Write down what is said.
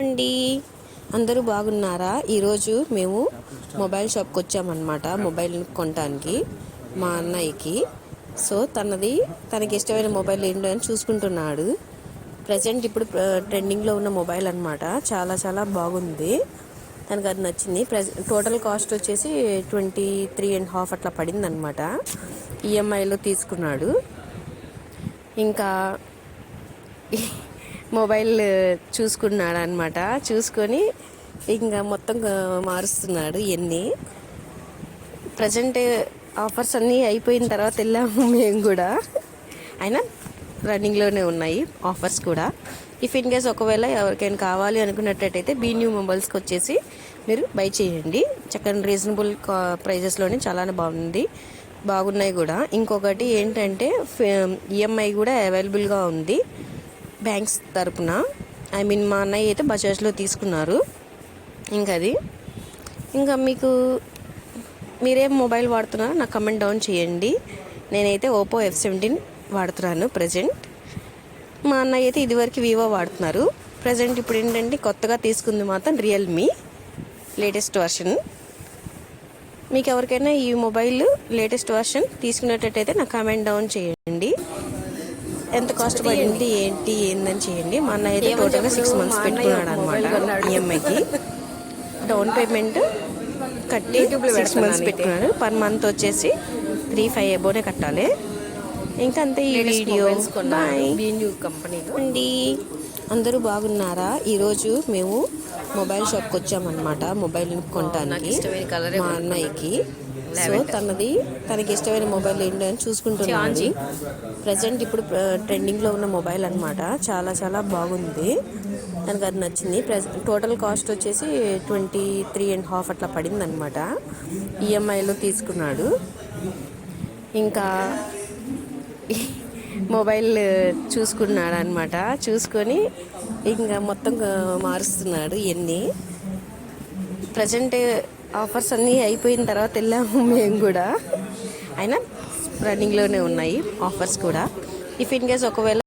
అండి, అందరూ బాగున్నారా? ఈరోజు మేము మొబైల్ షాప్కి వచ్చామన్నమాట. మొబైల్ కొనడానికి మా అన్నయ్యకి. సో తనకి ఇష్టమైన మొబైల్ ఏంటో అని చూసుకుంటున్నాడు. ప్రజెంట్ ఇప్పుడు ట్రెండింగ్లో ఉన్న మొబైల్ అనమాట. చాలా చాలా బాగుంది. తనకు అది నచ్చింది. టోటల్ కాస్ట్ వచ్చేసి 23.5 అట్లా పడింది అనమాట. ఈఎంఐలో తీసుకున్నాడు. ఇంకా మొబైల్ చూసుకున్నాడు అనమాట. చూసుకొని ఇంకా మొత్తం మారుస్తున్నాడు ఇవన్నీ. ప్రజెంట్ ఆఫర్స్ అన్నీ అయిపోయిన తర్వాత వెళ్ళాము మేము కూడా. అయినా రన్నింగ్లోనే ఉన్నాయి ఆఫర్స్ కూడా. ఇఫ్ ఇన్ కేస్ ఒకవేళ ఎవరికైనా కావాలి అనుకున్నట్టయితే న్యూ మొబైల్స్కి వచ్చేసి మీరు బై చేయండి. చక్కని రీజనబుల్ ప్రైజెస్లోనే చాలా బాగున్నాయి కూడా. ఇంకొకటి ఏంటంటే ఈఎంఐ కూడా అవైలబుల్గా ఉంది బ్యాంక్స్ తరపున. మా అన్నయ్య అయితే బజాజ్లో తీసుకున్నారు. ఇంకా మీరేం మొబైల్ వాడుతున్నారో నాకు కమెంట్ డౌన్ చేయండి. నేనైతే ఓపో F17 వాడుతున్నాను ప్రజెంట్. మా అన్నయ్య అయితే ఇదివరకు వివో వాడుతున్నారు. ప్రజెంట్ ఇప్పుడు ఏంటంటే కొత్తగా తీసుకుంది మాత్రం రియల్మీ లేటెస్ట్ వర్షన్. మీకు ఎవరికైనా ఈ మొబైల్ లేటెస్ట్ వర్షన్ తీసుకునేటట్టయితే నాకు కామెంట్ డౌన్ చేయండి. ఎంత కాస్ట్ పడింది ఏందని చేయండి. మా అన్న అయితే టోటల్గా 6 months పెట్టుకున్నాడు అనమాట ఈఎంఐకి. డౌన్ పేమెంట్ కట్టి 6 months పెట్టుకున్నాడు. పర్ మంత్ వచ్చేసి 3-5 అబోనే కట్టాలి. ఇంకా అంతే ఈ వీడియో. న్యూ కంపెనీలో అండి, అందరూ బాగున్నారా? ఈరోజు మేము మొబైల్ షాప్కి వచ్చామన్నమాట. మొబైల్ కొనడానికి మా అన్నయ్యకి. సో తనకి ఇష్టమైన మొబైల్ ఏంటో అని చూసుకుంటున్నాడు. ప్రజెంట్ ఇప్పుడు ట్రెండింగ్లో ఉన్న మొబైల్ అనమాట. చాలా చాలా బాగుంది. తనకు అది నచ్చింది. టోటల్ కాస్ట్ వచ్చేసి 23.5 అట్లా పడింది అనమాట. ఈఎంఐలో తీసుకున్నాడు. ఇంకా మొబైల్ చూసుకున్నాడు అనమాట. చూసుకొని ఇంకా మొత్తం మారుస్తున్నాడు ఇవన్నీ. ప్రజెంట్ ఆఫర్స్ అన్నీ అయిపోయిన తర్వాత వెళ్ళాము మేము కూడా. అయినా రన్నింగ్లోనే ఉన్నాయి ఆఫర్స్ కూడా. ఇఫ్ ఇన్ కేస్ ఒకవేళ